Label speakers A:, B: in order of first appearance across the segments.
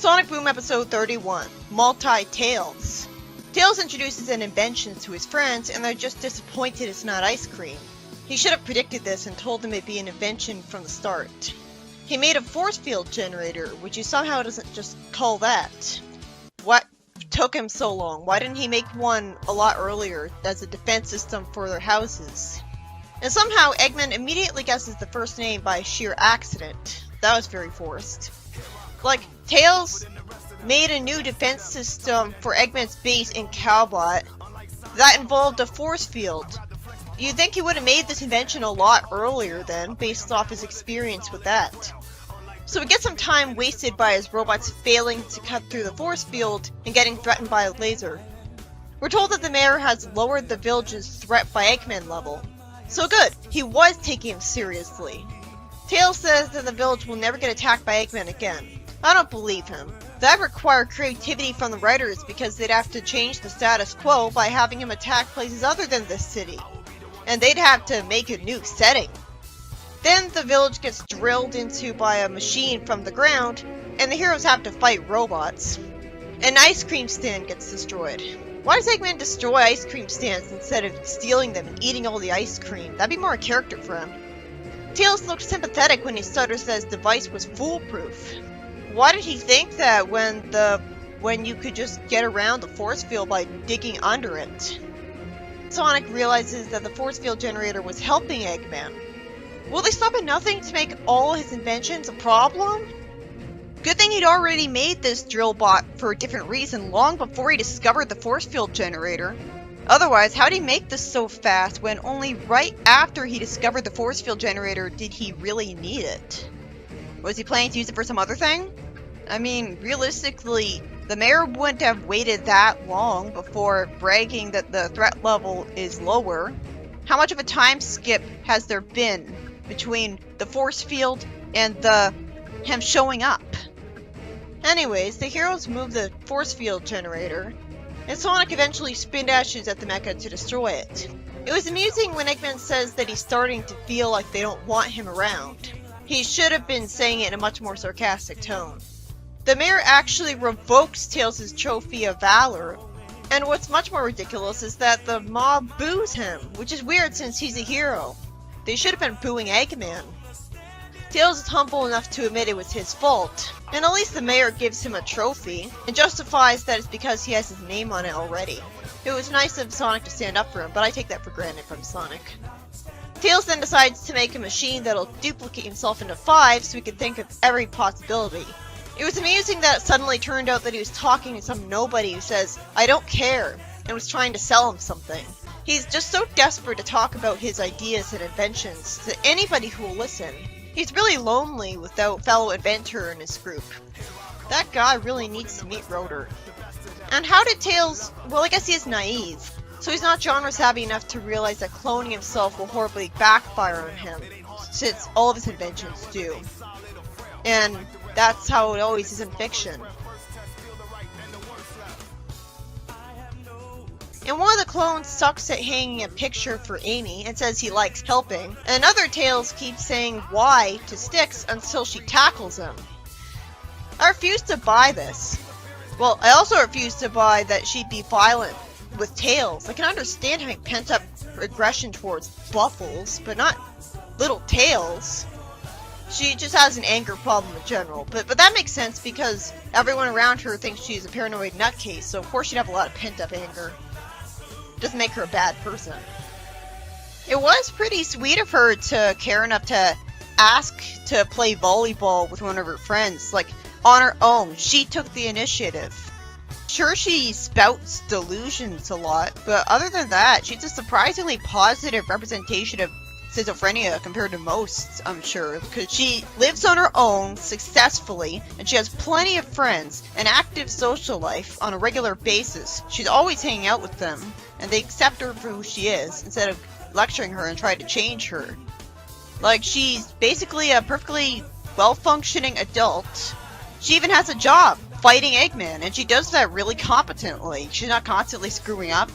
A: Sonic Boom Episode 31, Multi-Tails. Tails introduces an invention to his friends, and they're just disappointed it's not ice cream. He should have predicted this and told them it'd be an invention from the start. He made a force field generator, which he somehow doesn't just call that. What took him so long? Why didn't he make one a lot earlier as a defense system for their houses? And somehow Eggman immediately guesses the first name by sheer accident. That was very forced. Like, Tails made a new defense system for Eggman's base in Cowbot that involved a force field. You'd think he would have made this invention a lot earlier then, based off his experience with that. So we get some time wasted by his robots failing to cut through the force field and getting threatened by a laser. We're told that the mayor has lowered the village's threat by Eggman level. So good, he was taking him seriously. Tails says that the village will never get attacked by Eggman again. I don't believe him. That required creativity from the writers because they'd have to change the status quo by having him attack places other than this city. And they'd have to make a new setting. Then the village gets drilled into by a machine from the ground, and the heroes have to fight robots. An ice cream stand gets destroyed. Why does Eggman destroy ice cream stands instead of stealing them and eating all the ice cream? That'd be more a character for him. Tails looked sympathetic when he stutters that his device was foolproof. Why did he think that when you could just get around the force field by digging under it? Sonic realizes that the force field generator was helping Eggman. Will they stop at nothing to make all his inventions a problem? Good thing he'd already made this drill bot for a different reason long before he discovered the force field generator. Otherwise, how'd he make this so fast when only right after he discovered the force field generator did he really need it? Was he planning to use it for some other thing? I mean, realistically, the mayor wouldn't have waited that long before bragging that the threat level is lower. How much of a time skip has there been between the force field and him showing up? Anyways, the heroes move the force field generator, and Sonic eventually spin dashes at the mecha to destroy it. It was amusing when Eggman says that he's starting to feel like they don't want him around. He should have been saying it in a much more sarcastic tone. The mayor actually revokes Tails' trophy of valor, and what's much more ridiculous is that the mob boos him, which is weird since he's a hero. They should have been booing Eggman. Tails is humble enough to admit it was his fault, and at least the mayor gives him a trophy, and justifies that it's because he has his name on it already. It was nice of Sonic to stand up for him, but I take that for granted from Sonic. Tails then decides to make a machine that'll duplicate himself into 5 so he can think of every possibility. It was amusing that it suddenly turned out that he was talking to some nobody who says, "I don't care," and was trying to sell him something. He's just so desperate to talk about his ideas and inventions to anybody who will listen. He's really lonely without fellow inventor in his group. That guy really needs to meet Rotor. And how did Tails... well, I guess he is naive. So he's not genre savvy enough to realize that cloning himself will horribly backfire on him, since all of his inventions do. And that's how it always is in fiction. And one of the clones sucks at hanging a picture for Amy and says he likes helping. And another Tails keeps saying why to Styx until she tackles him. I refuse to buy this. Well, I also refuse to buy that she'd be violent with Tails. I can understand having pent-up aggression towards Buffles, but not little Tails. She just has an anger problem in general, but that makes sense because everyone around her thinks she's a paranoid nutcase, so of course she'd have a lot of pent-up anger. Doesn't make her a bad person. It was pretty sweet of her to care enough to ask to play volleyball with one of her friends, like on her own. She took the initiative. Sure, she spouts delusions a lot, but other than that, she's a surprisingly positive representation of schizophrenia compared to most, I'm sure, because she lives on her own successfully, and she has plenty of friends, an active social life on a regular basis. She's always hanging out with them, and they accept her for who she is, instead of lecturing her and trying to change her. Like, she's basically a perfectly well-functioning adult. She even has a job, fighting Eggman, and she does that really competently. She's not constantly screwing up.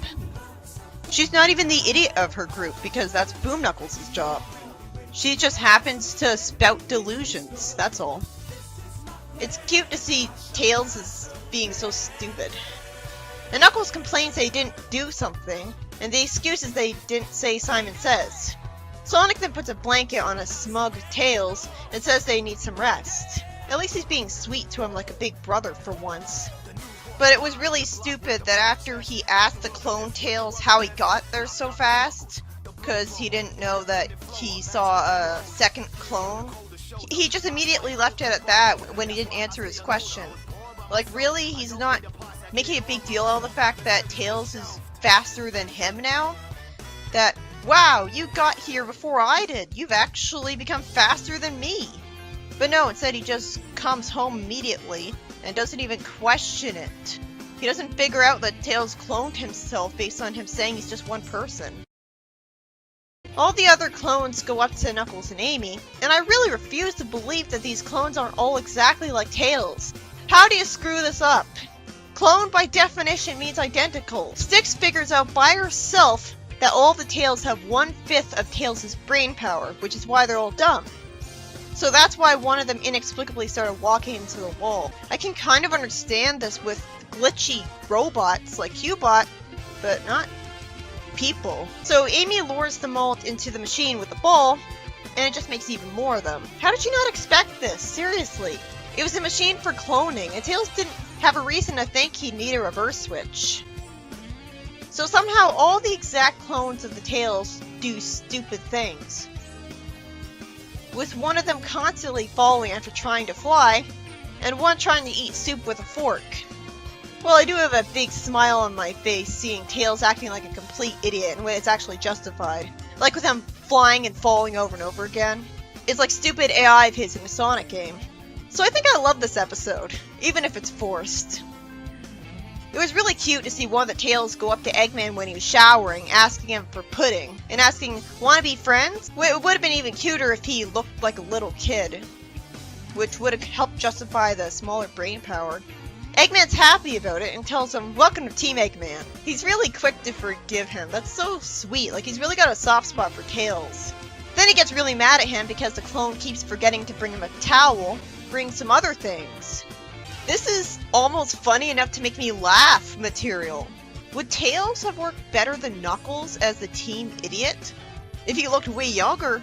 A: She's not even the idiot of her group, because that's Boom Knuckles' job. She just happens to spout delusions, that's all. It's cute to see Tails as being so stupid. And Knuckles complains they didn't do something, and the excuse is they didn't say Simon Says. Sonic then puts a blanket on a smug Tails and says they need some rest. At least he's being sweet to him like a big brother for once. But it was really stupid that after he asked the clone Tails how he got there so fast, because he didn't know that he saw a second clone, he just immediately left it at that when he didn't answer his question. Like, really? He's not making a big deal out of the fact that Tails is faster than him now? That, wow, you got here before I did. You've actually become faster than me. But no, instead he just comes home immediately and doesn't even question it. He doesn't figure out that Tails cloned himself based on him saying he's just one person. All the other clones go up to Knuckles and Amy, and I really refuse to believe that these clones aren't all exactly like Tails. How do you screw this up? Clone by definition means identical. Styx figures out by herself that all the Tails have 1/5 of Tails' brain power, which is why they're all dumb. So that's why one of them inexplicably started walking into the wall. I can kind of understand this with glitchy robots like Cubot, but not people. So Amy lures them all into the machine with the ball, and it just makes even more of them. How did you not expect this? Seriously. It was a machine for cloning, and Tails didn't have a reason to think he'd need a reverse switch. So somehow all the exact clones of the Tails do stupid things, with one of them constantly falling after trying to fly, and one trying to eat soup with a fork. Well, I do have a big smile on my face seeing Tails acting like a complete idiot in a way it's actually justified. Like with him flying and falling over and over again. It's like stupid AI of his in a Sonic game. So I think I love this episode, even if it's forced. It was really cute to see one of the Tails go up to Eggman when he was showering, asking him for pudding, and asking, "Wanna be friends?" It would have been even cuter if he looked like a little kid, which would have helped justify the smaller brain power. Eggman's happy about it and tells him, "Welcome to Team Eggman." He's really quick to forgive him. That's so sweet. Like, he's really got a soft spot for Tails. Then he gets really mad at him because the clone keeps forgetting to bring him a towel, bring some other things. This is almost funny enough to make me laugh material. Would Tails have worked better than Knuckles as the team idiot if he looked way younger?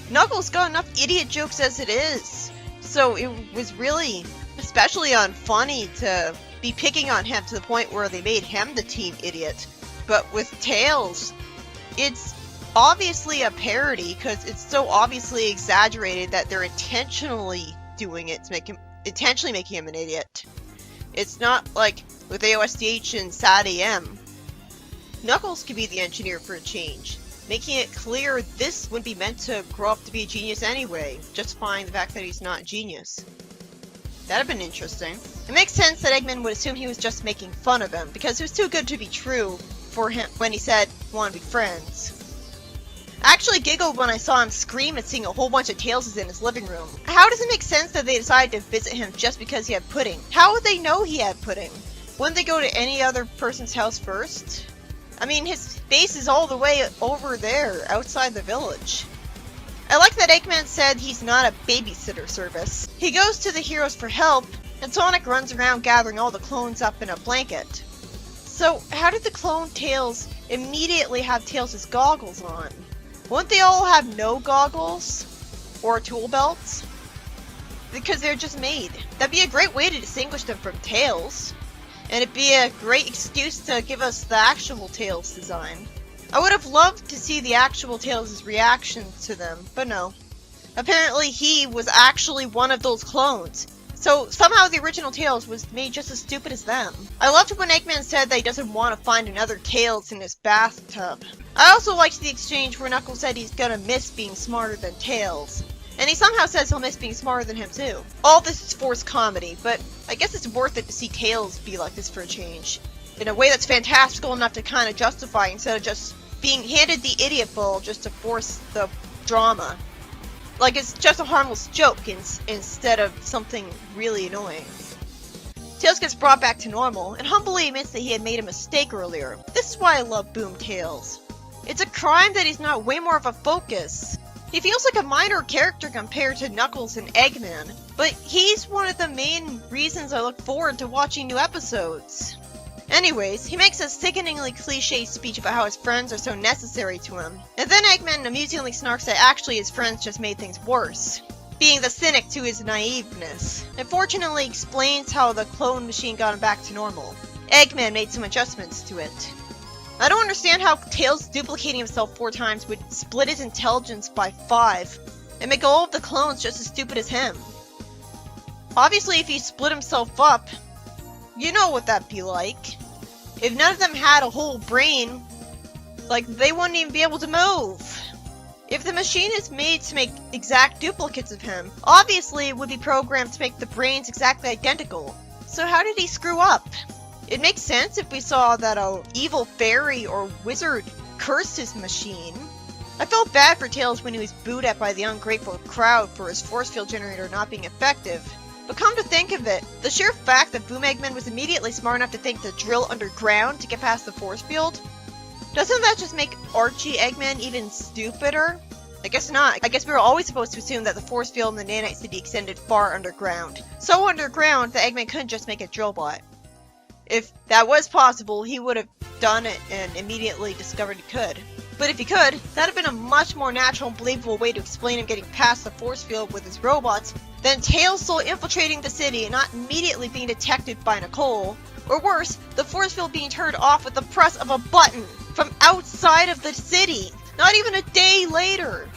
A: Knuckles got enough idiot jokes as it is, so it was really especially unfunny to be picking on him to the point where they made him the team idiot. But with Tails, it's obviously a parody because it's so obviously exaggerated that they're intentionally doing it to make him intentionally making him an idiot. It's not like with AOSDH and Sad AM. Knuckles could be the engineer for a change, making it clear this wouldn't be meant to grow up to be a genius anyway, justifying the fact that he's not a genius. That'd have been interesting. It makes sense that Eggman would assume he was just making fun of him, because it was too good to be true for him when he said, "Want to be friends." I actually giggled when I saw him scream at seeing a whole bunch of Tailses in his living room. How does it make sense that they decided to visit him just because he had pudding? How would they know he had pudding? Wouldn't they go to any other person's house first? I mean, his base is all the way over there, outside the village. I like that Eggman said he's not a babysitter service. He goes to the heroes for help, and Sonic runs around gathering all the clones up in a blanket. So, how did the clone Tails immediately have Tails' goggles on? Wouldn't they all have no goggles? Or tool belts? Because they're just made. That'd be a great way to distinguish them from Tails. And it'd be a great excuse to give us the actual Tails design. I would have loved to see the actual Tails' reaction to them, but no. Apparently he was actually one of those clones. So somehow the original Tails was made just as stupid as them. I loved when Eggman said that he doesn't want to find another Tails in his bathtub. I also liked the exchange where Knuckles said he's gonna miss being smarter than Tails. And he somehow says he'll miss being smarter than him too. All this is forced comedy, but I guess it's worth it to see Tails be like this for a change. In a way that's fantastical enough to kind of justify instead of just being handed the idiot ball just to force the drama. Like it's just a harmless joke instead of something really annoying. Tails gets brought back to normal, and humbly admits that he had made a mistake earlier. This is why I love Boom Tails. It's a crime that he's not way more of a focus. He feels like a minor character compared to Knuckles and Eggman, but he's one of the main reasons I look forward to watching new episodes. Anyways, he makes a sickeningly cliche speech about how his friends are so necessary to him, and then Eggman amusingly snarks that actually his friends just made things worse, being the cynic to his naiveness. It fortunately explains how the clone machine got him back to normal. Eggman made some adjustments to it. I don't understand how Tails duplicating himself 4 times would split his intelligence by 5, and make all of the clones just as stupid as him. Obviously, if he split himself up, you know what that'd be like. If none of them had a whole brain, like, they wouldn't even be able to move. If the machine is made to make exact duplicates of him, obviously it would be programmed to make the brains exactly identical. So how did he screw up? It makes sense if we saw that a evil fairy or wizard cursed his machine. I felt bad for Tails when he was booed at by the ungrateful crowd for his force field generator not being effective. But come to think of it, the sheer fact that Boom Eggman was immediately smart enough to think to drill underground to get past the force field, doesn't that just make Archie Eggman even stupider? I guess not. I guess we were always supposed to assume that the force field in the Nanite City extended far underground. So underground that Eggman couldn't just make a drill bot. If that was possible, he would have done it and immediately discovered he could. But if he could, that'd have been a much more natural and believable way to explain him getting past the force field with his robots than Tails solo infiltrating the city and not immediately being detected by Nicole. Or worse, the force field being turned off with the press of a button from outside of the city, not even a day later.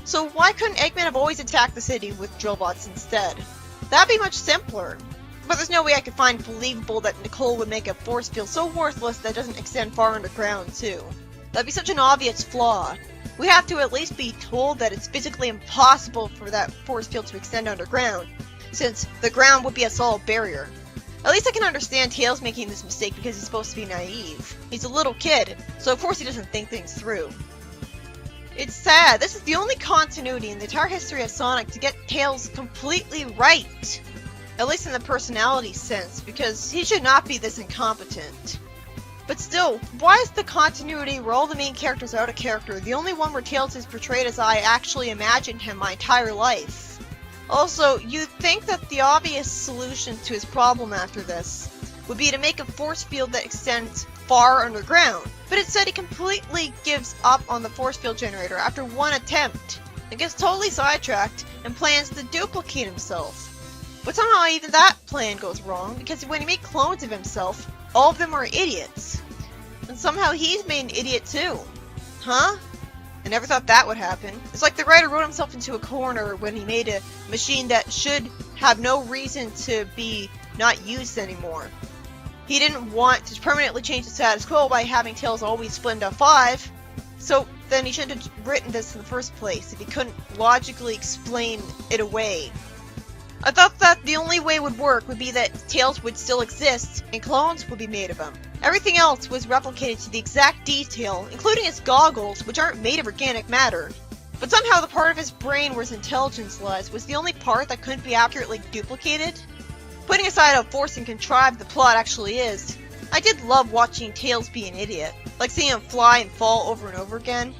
A: So why couldn't Eggman have always attacked the city with drill bots instead? That'd be much simpler. But there's no way I could find believable that Nicole would make a force field so worthless that it doesn't extend far underground too. That'd be such an obvious flaw. We have to at least be told that it's physically impossible for that force field to extend underground, since the ground would be a solid barrier. At least I can understand Tails making this mistake because he's supposed to be naive. He's a little kid, so of course he doesn't think things through. It's sad, this is the only continuity in the entire history of Sonic to get Tails completely right. At least in the personality sense, because he should not be this incompetent. But still, why is the continuity where all the main characters are out of character the only one where Tails is portrayed as I actually imagined him my entire life? Also, you'd think that the obvious solution to his problem after this would be to make a force field that extends far underground, but instead he completely gives up on the force field generator after one attempt, and gets totally sidetracked and plans to duplicate himself. But somehow even that plan goes wrong, because when he made clones of himself, all of them are idiots. And somehow he's made an idiot too. Huh? I never thought that would happen. It's like the writer wrote himself into a corner when he made a machine that should have no reason to be not used anymore. He didn't want to permanently change the status quo by having Tails always split into 5, so then he shouldn't have written this in the first place if he couldn't logically explain it away. I thought that the only way it would work would be that Tails would still exist and clones would be made of him. Everything else was replicated to the exact detail, including his goggles, which aren't made of organic matter. But somehow the part of his brain where his intelligence lies was the only part that couldn't be accurately duplicated. Putting aside how forced and contrived the plot actually is, I did love watching Tails be an idiot, like seeing him fly and fall over and over again.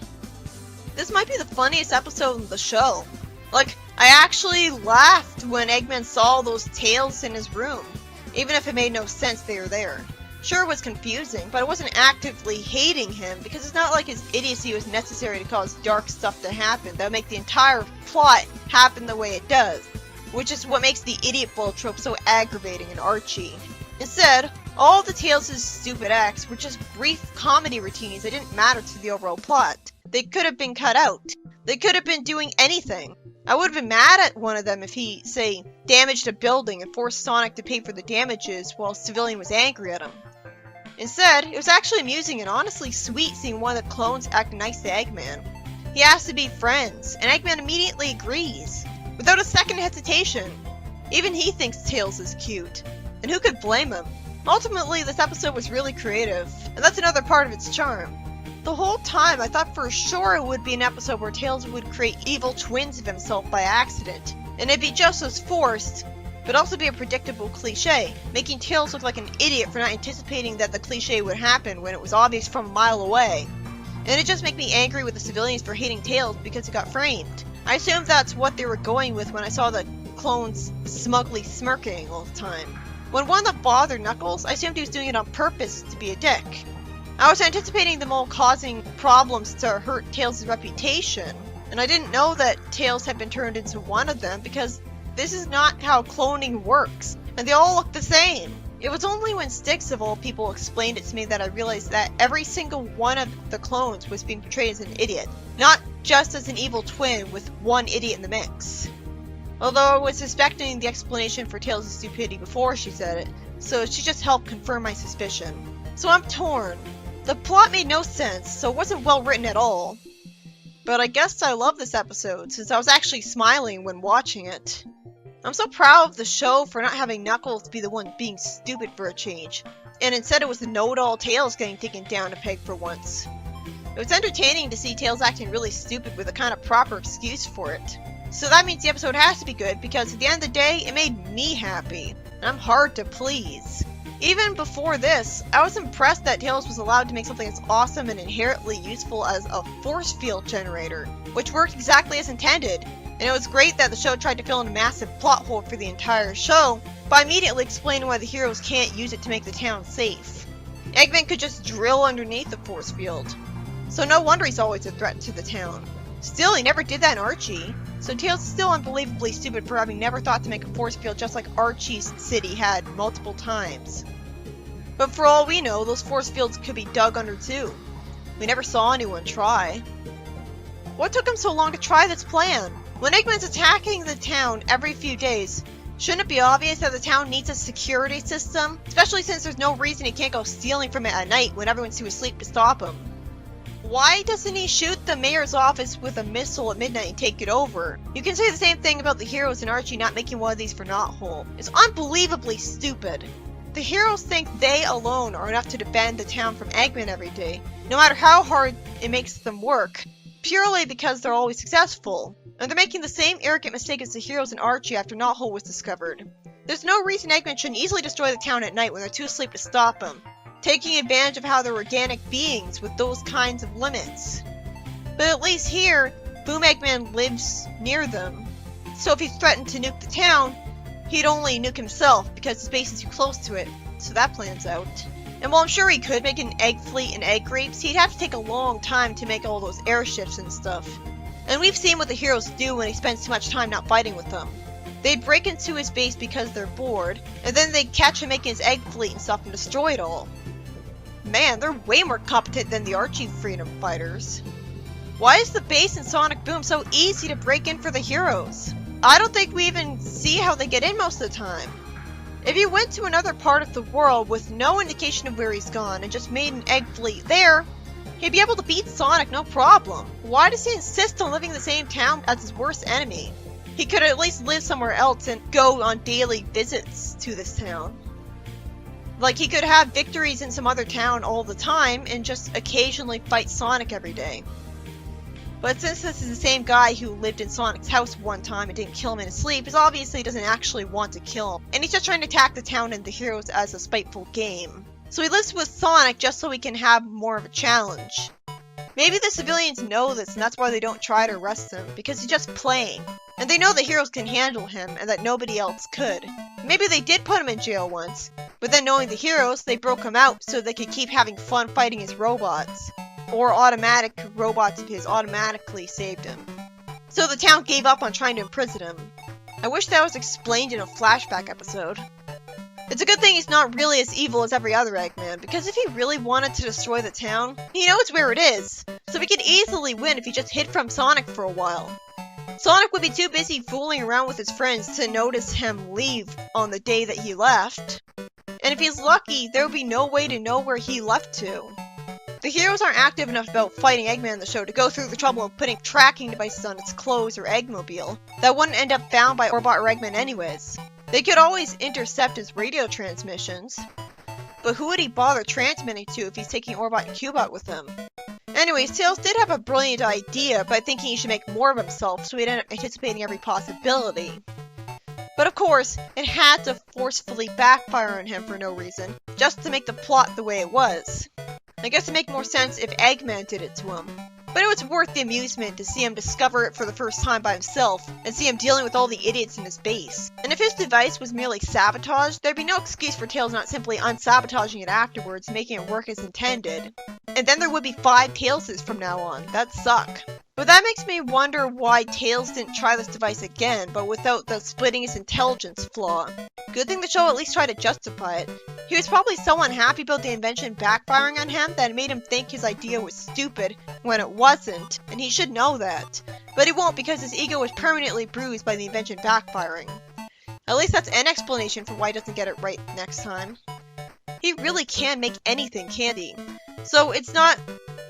A: This might be the funniest episode of the show. Like, I actually laughed when Eggman saw those tails in his room, even if it made no sense they were there. Sure, it was confusing, but I wasn't actively hating him, because it's not like his idiocy was necessary to cause dark stuff to happen that would make the entire plot happen the way it does, which is what makes the idiot ball trope so aggravating in Archie. Instead, all the Tails' stupid acts were just brief comedy routines that didn't matter to the overall plot. They could have been cut out. They could have been doing anything. I would have been mad at one of them if he, say, damaged a building and forced Sonic to pay for the damages while a civilian was angry at him. Instead, it was actually amusing and honestly sweet seeing one of the clones act nice to Eggman. He asks to be friends, and Eggman immediately agrees, without a second hesitation. Even he thinks Tails is cute, and who could blame him? Ultimately, this episode was really creative, and that's another part of its charm. The whole time, I thought for sure it would be an episode where Tails would create evil twins of himself by accident, and it'd be just as forced, but also be a predictable cliche, making Tails look like an idiot for not anticipating that the cliche would happen when it was obvious from a mile away. and it just made me angry with the civilians for hating Tails because he got framed. I assumed that's what they were going with when I saw the clones smugly smirking all the time. When one of them bothered Knuckles, I assumed he was doing it on purpose to be a dick. I was anticipating them all causing problems to hurt Tails' reputation, and I didn't know that Tails had been turned into one of them because this is not how cloning works, and they all look the same. It was only when Styx of all people explained it to me that I realized that every single one of the clones was being portrayed as an idiot, not just as an evil twin with one idiot in the mix. Although I was suspecting the explanation for Tails' stupidity before she said it, so she just helped confirm my suspicion. So I'm torn. The plot made no sense, so it wasn't well written at all. But I guess I love this episode, since I was actually smiling when watching it. I'm so proud of the show for not having Knuckles be the one being stupid for a change, and instead it was the know-it-all Tails getting taken down a peg for once. It was entertaining to see Tails acting really stupid with a kind of proper excuse for it. So that means the episode has to be good, because at the end of the day, it made me happy, and I'm hard to please. Even before this, I was impressed that Tails was allowed to make something as awesome and inherently useful as a force field generator, which worked exactly as intended. And it was great that the show tried to fill in a massive plot hole for the entire show by immediately explaining why the heroes can't use it to make the town safe. Eggman could just drill underneath the force field, so no wonder he's always a threat to the town. Still, he never did that in Archie, so Tails is still unbelievably stupid for having never thought to make a force field just like Archie's city had multiple times. But for all we know, those force fields could be dug under too. We never saw anyone try. What took him so long to try this plan? When Eggman's attacking the town every few days, shouldn't it be obvious that the town needs a security system? Especially since there's no reason he can't go stealing from it at night when everyone's too asleep to stop him. Why doesn't he shoot the mayor's office with a missile at midnight and take it over? You can say the same thing about the heroes and Archie not making one of these for Knothole. It's unbelievably stupid. The heroes think they alone are enough to defend the town from Eggman every day, no matter how hard it makes them work, purely because they're always successful. And they're making the same arrogant mistake as the heroes in Archie after Knothole was discovered. There's no reason Eggman shouldn't easily destroy the town at night when they're too asleep to stop him, taking advantage of how they're organic beings with those kinds of limits. But at least here, Boom Eggman lives near them, so if he threatened to nuke the town, he'd only nuke himself because his base is too close to it, so that plan's out. And while I'm sure he could make an egg fleet and egg grapes, he'd have to take a long time to make all those airships and stuff. And we've seen what the heroes do when he spends too much time not fighting with them. They'd break into his base because they're bored, and then they'd catch him making his egg fleet and stuff and destroy it all. Man, they're way more competent than the Archie freedom fighters. Why is the base in Sonic Boom so easy to break in for the heroes? I don't think we even see how they get in most of the time. If he went to another part of the world with no indication of where he's gone and just made an egg fleet there, he'd be able to beat Sonic no problem. Why does he insist on living in the same town as his worst enemy? He could at least live somewhere else and go on daily visits to this town. Like, he could have victories in some other town all the time and just occasionally fight Sonic every day. But since this is the same guy who lived in Sonic's house one time and didn't kill him in his sleep, he obviously doesn't actually want to kill him. And he's just trying to attack the town and the heroes as a spiteful game. So he lives with Sonic just so he can have more of a challenge. Maybe the civilians know this and that's why they don't try to arrest him, because he's just playing. And they know the heroes can handle him and that nobody else could. Maybe they did put him in jail once, but then knowing the heroes, they broke him out so they could keep having fun fighting his robots. Or automatic robots of his automatically saved him. So the town gave up on trying to imprison him. I wish that was explained in a flashback episode. It's a good thing he's not really as evil as every other Eggman, because if he really wanted to destroy the town, he knows where it is, so he could easily win if he just hid from Sonic for a while. Sonic would be too busy fooling around with his friends to notice him leave on the day that he left. And if he's lucky, there would be no way to know where he left to. The heroes aren't active enough about fighting Eggman in the show to go through the trouble of putting tracking devices on its clothes or Eggmobile that wouldn't end up found by Orbot or Eggman anyways. They could always intercept his radio transmissions, but who would he bother transmitting to if he's taking Orbot and Cubot with him? Anyways, Tails did have a brilliant idea by thinking he should make more of himself, so he'd end up anticipating every possibility. But of course, it had to forcefully backfire on him for no reason, just to make the plot the way it was. I guess it'd make more sense if Eggman did it to him. But it was worth the amusement to see him discover it for the first time by himself, and see him dealing with all the idiots in his base. And if his device was merely sabotage, there'd be no excuse for Tails not simply unsabotaging it afterwards, making it work as intended. And then there would be 5 Tailses from now on. That'd suck. But that makes me wonder why Tails didn't try this device again, but without the splitting his intelligence flaw. Good thing the show at least tried to justify it. He was probably so unhappy about the invention backfiring on him that it made him think his idea was stupid when it wasn't, and he should know that. But he won't because his ego was permanently bruised by the invention backfiring. At least that's an explanation for why he doesn't get it right next time. He really can make anything, can't he? So it's not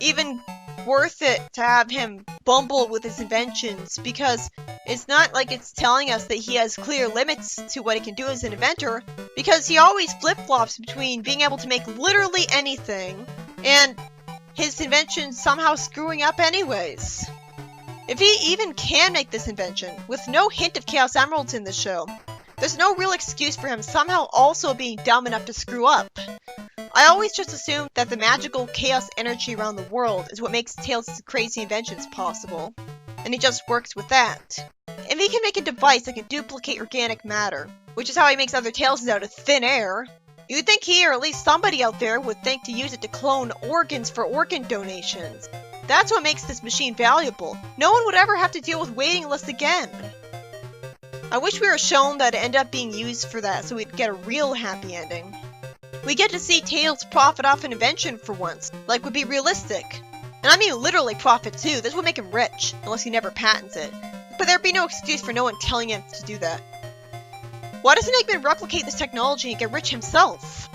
A: even worth it to have him bumble with his inventions, because it's not like it's telling us that he has clear limits to what he can do as an inventor, because he always flip-flops between being able to make literally anything and his invention somehow screwing up anyways. If he even can make this invention, with no hint of Chaos Emeralds in the show, there's no real excuse for him somehow also being dumb enough to screw up. I always just assumed that the magical chaos energy around the world is what makes Tails' crazy inventions possible, and he just works with that. If he can make a device that can duplicate organic matter, which is how he makes other Tailses out of thin air, you'd think he, or at least somebody out there, would think to use it to clone organs for organ donations. That's what makes this machine valuable. No one would ever have to deal with waiting lists again. I wish we were shown that it ended up being used for that so we'd get a real happy ending. We get to see Tails profit off an invention for once, like would be realistic. And I mean literally profit too, this would make him rich, unless he never patents it. But there'd be no excuse for no one telling him to do that. Why doesn't Eggman replicate this technology and get rich himself?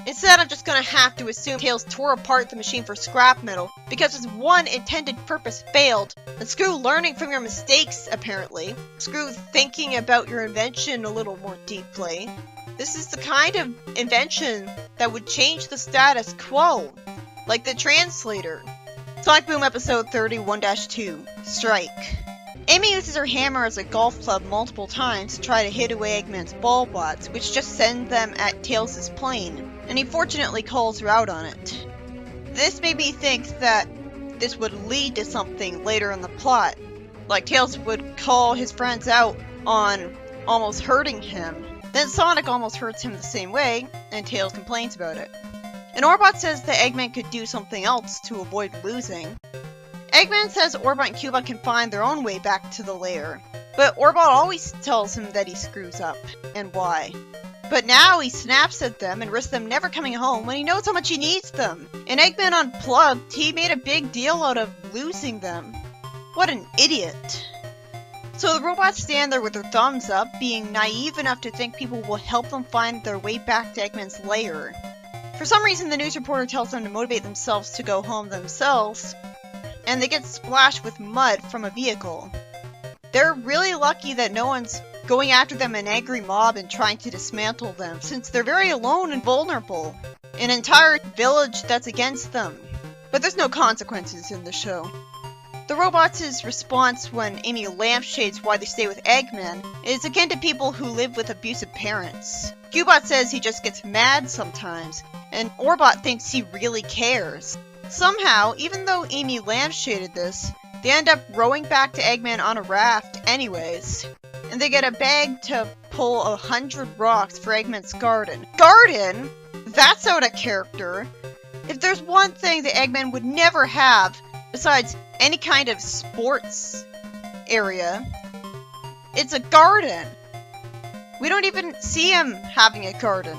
A: Instead, I'm just gonna have to assume Tails tore apart the machine for scrap metal because its one intended purpose failed, and screw learning from your mistakes, apparently. Screw thinking about your invention a little more deeply. This is the kind of invention that would change the status quo, like the translator. Sonic Boom episode 31-2, Strike. Amy uses her hammer as a golf club multiple times to try to hit away Eggman's ball bots, which just send them at Tails' plane, and he fortunately calls her out on it. This made me think that this would lead to something later in the plot, like Tails would call his friends out on almost hurting him. Then Sonic almost hurts him the same way, and Tails complains about it. And Orbot says that Eggman could do something else to avoid losing. Eggman says Orbot and Cubot can find their own way back to the lair, but Orbot always tells him that he screws up, and why. But now he snaps at them and risks them never coming home when he knows how much he needs them. In Eggman Unplugged, he made a big deal out of losing them. What an idiot. So the robots stand there with their thumbs up, being naive enough to think people will help them find their way back to Eggman's lair. For some reason, the news reporter tells them to motivate themselves to go home themselves, and they get splashed with mud from a vehicle. They're really lucky that no one's going after them an angry mob and trying to dismantle them, since they're very alone and vulnerable. An entire village that's against them. But there's no consequences in the show. The robots' response when Amy lampshades why they stay with Eggman is akin to people who live with abusive parents. Cubot says he just gets mad sometimes, and Orbot thinks he really cares. Somehow, even though Amy lampshaded this, they end up rowing back to Eggman on a raft anyways. And they get a bag to pull 100 rocks for Eggman's garden. Garden? That's out of character. If there's one thing that Eggman would never have, besides any kind of sports area, it's a garden. We don't even see him having a garden.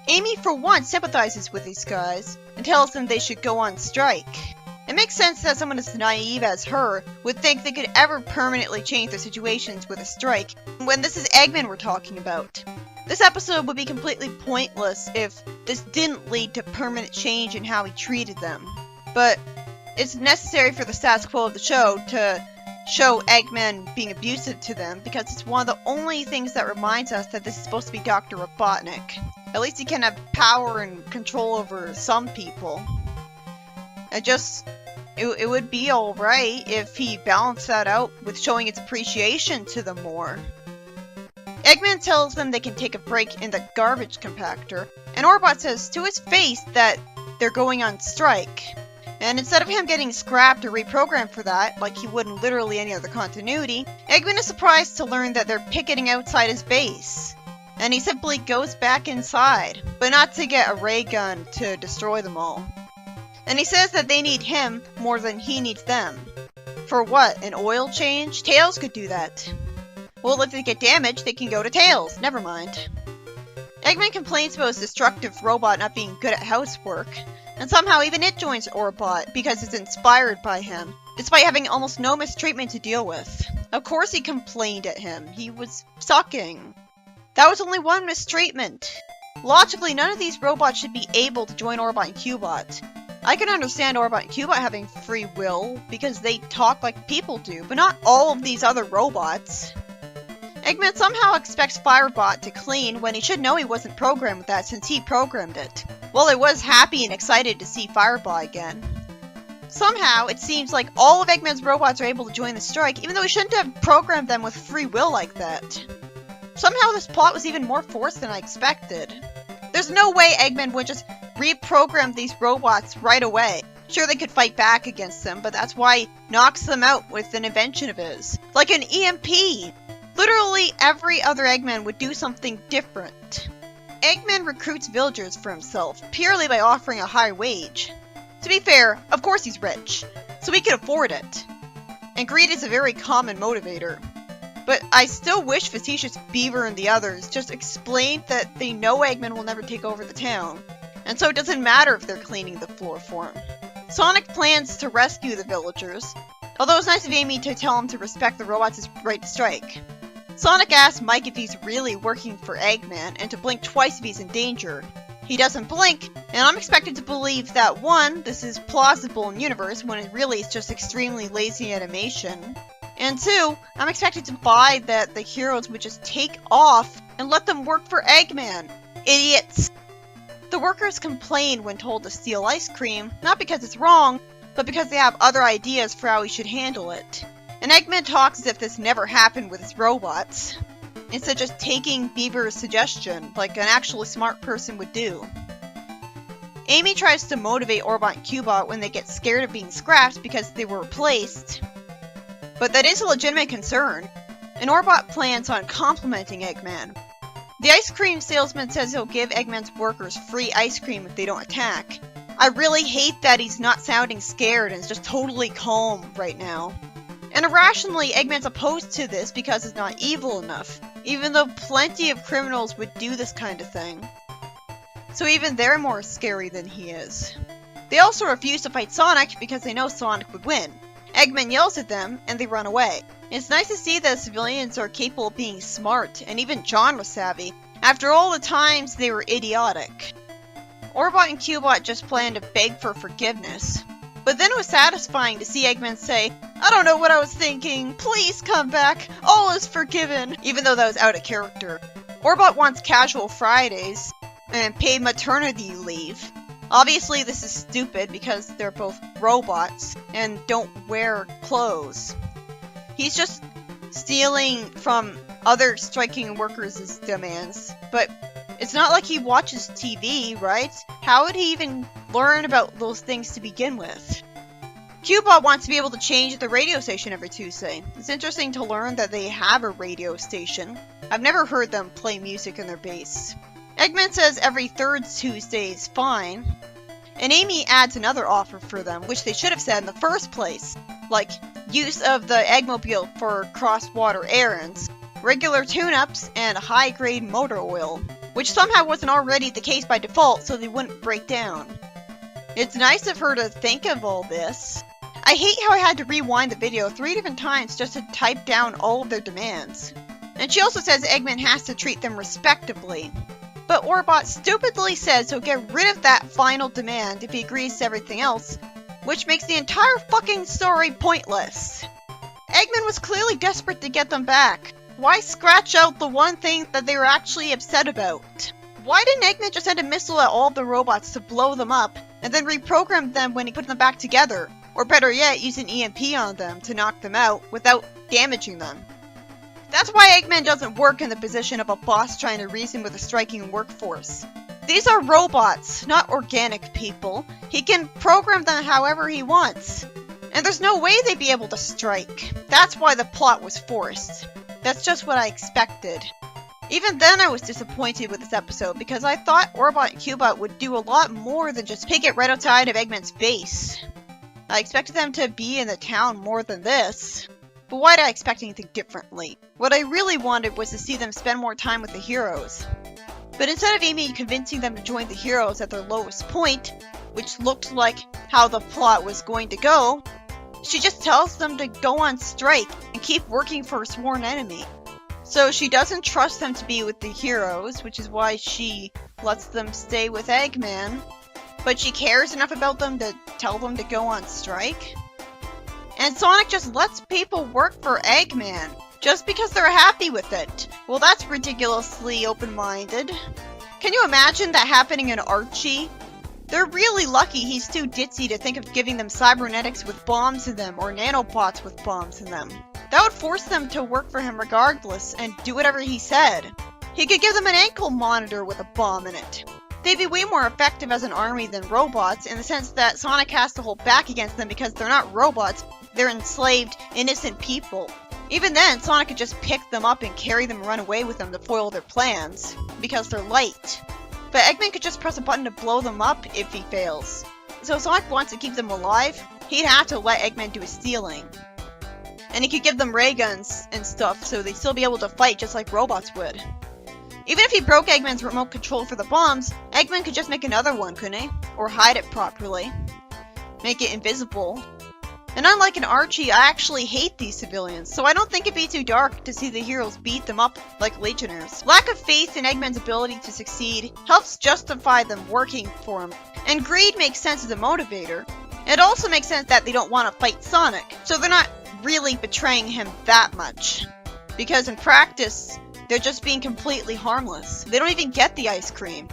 A: Amy, for one, sympathizes with these guys and tells them they should go on strike. It makes sense that someone as naive as her would think they could ever permanently change their situations with a strike, when this is Eggman we're talking about. This episode would be completely pointless if this didn't lead to permanent change in how he treated them. But it's necessary for the status quo of the show to show Eggman being abusive to them, because it's one of the only things that reminds us that this is supposed to be Dr. Robotnik. At least he can have power and control over some people. It would be alright if he balanced that out with showing its appreciation to them more. Eggman tells them they can take a break in the garbage compactor, and Orbot says to his face that they're going on strike. And instead of him getting scrapped or reprogrammed for that, like he would in literally any other continuity, Eggman is surprised to learn that they're picketing outside his base. And he simply goes back inside, but not to get a ray gun to destroy them all. And he says that they need him more than he needs them. For what, an oil change? Tails could do that. Well, if they get damaged, they can go to Tails. Never mind. Eggman complains about his destructive robot not being good at housework, and somehow even it joins Orbot because it's inspired by him, despite having almost no mistreatment to deal with. Of course he complained at him. He was sucking. That was only one mistreatment. Logically, none of these robots should be able to join Orbot and Cubot. I can understand Orbot and Cubot having free will because they talk like people do, but not all of these other robots. Eggman somehow expects Firebot to clean when he should know he wasn't programmed with that since he programmed it. Well, I was happy and excited to see Firebot again. Somehow, it seems like all of Eggman's robots are able to join the strike, even though he shouldn't have programmed them with free will like that. Somehow this plot was even more forced than I expected. There's no way Eggman would just reprogram these robots right away. Sure, they could fight back against them, but that's why he knocks them out with an invention of his. Like an EMP! Literally every other Eggman would do something different. Eggman recruits villagers for himself, purely by offering a high wage. To be fair, of course he's rich, so he can afford it. And greed is a very common motivator. But I still wish Facetious Beaver and the others just explained that they know Eggman will never take over the town, and so it doesn't matter if they're cleaning the floor for him. Sonic plans to rescue the villagers, although it's nice of Amy to tell him to respect the robots' right to strike. Sonic asks Mike if he's really working for Eggman, and to blink twice if he's in danger. He doesn't blink, and I'm expected to believe that 1, this is plausible in universe when it really is just extremely lazy animation, and 2, I'm expected to buy that the heroes would just take off and let them work for Eggman. Idiots! The workers complain when told to steal ice cream, not because it's wrong, but because they have other ideas for how he should handle it. And Eggman talks as if this never happened with his robots, instead of just taking Beaver's suggestion, like an actually smart person would do. Amy tries to motivate Orbot and Cubot when they get scared of being scrapped because they were replaced, but that is a legitimate concern, and Orbot plans on complimenting Eggman. The ice cream salesman says he'll give Eggman's workers free ice cream if they don't attack. I really hate that he's not sounding scared and is just totally calm right now. And irrationally, Eggman's opposed to this because it's not evil enough, even though plenty of criminals would do this kind of thing. So even they're more scary than he is. They also refuse to fight Sonic because they know Sonic would win. Eggman yells at them, and they run away. It's nice to see that civilians are capable of being smart, and even genre savvy, after all the times they were idiotic. Orbot and Cubot just planned to beg for forgiveness. But then it was satisfying to see Eggman say, "I don't know what I was thinking, please come back, all is forgiven," even though that was out of character. Orbot wants casual Fridays, and paid maternity leave. Obviously this is stupid because they're both robots, and don't wear clothes. He's just stealing from other striking workers' demands, but it's not like he watches TV, right? How would he even learn about those things to begin with? Cubot wants to be able to change the radio station every Tuesday. It's interesting to learn that they have a radio station. I've never heard them play music in their base. Eggman says every third Tuesday is fine, and Amy adds another offer for them, which they should have said in the first place, like use of the Eggmobile for cross-water errands, regular tune-ups, and high-grade motor oil, which somehow wasn't already the case by default so they wouldn't break down. It's nice of her to think of all this. I hate how I had to rewind the video 3 different times just to type down all of their demands. And she also says Eggman has to treat them respectably. But Orbot stupidly says he'll get rid of that final demand if he agrees to everything else, which makes the entire fucking story pointless. Eggman was clearly desperate to get them back. Why scratch out the one thing that they were actually upset about? Why didn't Eggman just send a missile at all of the robots to blow them up, and then reprogram them when he put them back together? Or better yet, use an EMP on them to knock them out without damaging them. That's why Eggman doesn't work in the position of a boss trying to reason with a striking workforce. These are robots, not organic people. He can program them however he wants. And there's no way they'd be able to strike. That's why the plot was forced. That's just what I expected. Even then I was disappointed with this episode because I thought Orbot and Cubot would do a lot more than just pick it right outside of Eggman's base. I expected them to be in the town more than this. But why did I expect anything differently? What I really wanted was to see them spend more time with the heroes. But instead of Amy convincing them to join the heroes at their lowest point, which looked like how the plot was going to go, she just tells them to go on strike and keep working for a sworn enemy. So she doesn't trust them to be with the heroes, which is why she lets them stay with Eggman. But she cares enough about them to tell them to go on strike? And Sonic just lets people work for Eggman, just because they're happy with it. Well, that's ridiculously open-minded. Can you imagine that happening in Archie? They're really lucky he's too ditzy to think of giving them cybernetics with bombs in them or nanobots with bombs in them. That would force them to work for him regardless and do whatever he said. He could give them an ankle monitor with a bomb in it. They'd be way more effective as an army than robots in the sense that Sonic has to hold back against them because they're not robots, they're enslaved, innocent people. Even then, Sonic could just pick them up and carry them and run away with them to foil their plans, because they're light. But Eggman could just press a button to blow them up if he fails. So if Sonic wants to keep them alive, he'd have to let Eggman do his stealing. And he could give them ray guns and stuff so they'd still be able to fight just like robots would. Even if he broke Eggman's remote control for the bombs, Eggman could just make another one, couldn't he? Or hide it properly. Make it invisible. And unlike in Archie, I actually hate these civilians, so I don't think it'd be too dark to see the heroes beat them up like Legionnaires. Lack of faith in Eggman's ability to succeed helps justify them working for him, and greed makes sense as a motivator. It also makes sense that they don't want to fight Sonic, so they're not really betraying him that much. Because in practice, they're just being completely harmless. They don't even get the ice cream.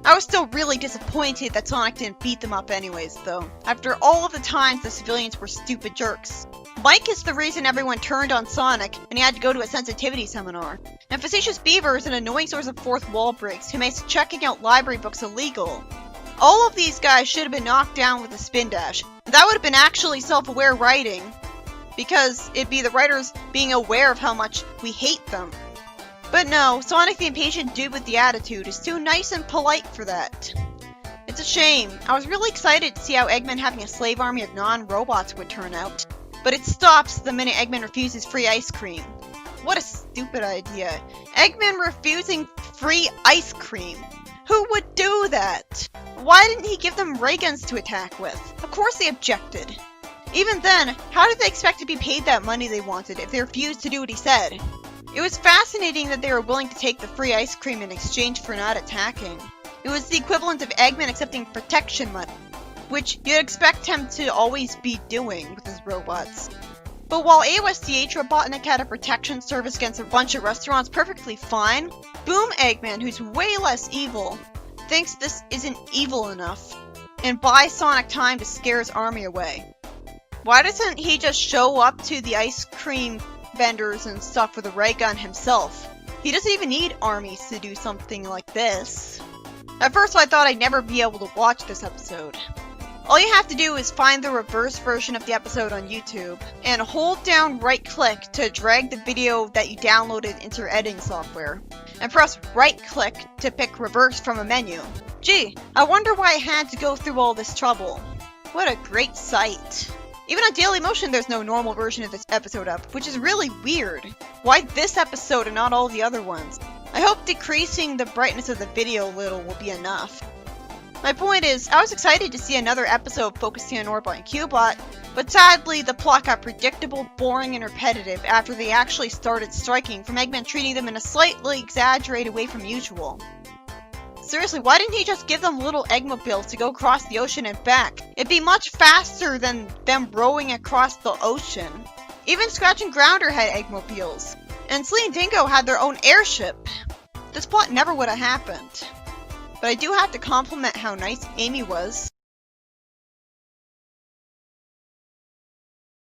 A: I was still really disappointed that Sonic didn't beat them up anyways, though, after all of the times the civilians were stupid jerks. Mike is the reason everyone turned on Sonic, and he had to go to a sensitivity seminar. And Facetious Beaver is an annoying source of fourth wall breaks who makes checking out library books illegal. All of these guys should have been knocked down with a spin dash. That would have been actually self-aware writing, because it'd be the writers being aware of how much we hate them. But no, Sonic the Impatient Dude with the attitude is too nice and polite for that. It's a shame. I was really excited to see how Eggman having a slave army of non-robots would turn out. But it stops the minute Eggman refuses free ice cream. What a stupid idea. Eggman refusing free ice cream. Who would do that? Why didn't he give them ray guns to attack with? Of course they objected. Even then, how did they expect to be paid that money they wanted if they refused to do what he said? It was fascinating that they were willing to take the free ice cream in exchange for not attacking. It was the equivalent of Eggman accepting protection money, which you'd expect him to always be doing with his robots. But while AOSDH Robotnik had a protection service against a bunch of restaurants perfectly fine, Boom Eggman, who's way less evil, thinks this isn't evil enough, and buys Sonic time to scare his army away. Why doesn't he just show up to the ice cream vendors and stuff with a ray gun himself? He doesn't even need armies to do something like this. At first I thought I'd never be able to watch this episode. All you have to do is find the reverse version of the episode on YouTube, and hold down right click to drag the video that you downloaded into your editing software, and press right click to pick reverse from a menu. Gee, I wonder why I had to go through all this trouble. What a great sight. Even on Dailymotion there's no normal version of this episode up, which is really weird. Why this episode and not all the other ones? I hope decreasing the brightness of the video a little will be enough. My point is, I was excited to see another episode focusing on Orbot and Cubot, but sadly the plot got predictable, boring, and repetitive after they actually started striking from Eggman treating them in a slightly exaggerated way from usual. Seriously, why didn't he just give them little Eggmobiles to go across the ocean and back? It'd be much faster than them rowing across the ocean. Even Scratch and Grounder had Eggmobiles, and Slee and Dingo had their own airship. This plot never would have happened. But I do have to compliment how nice Amy was.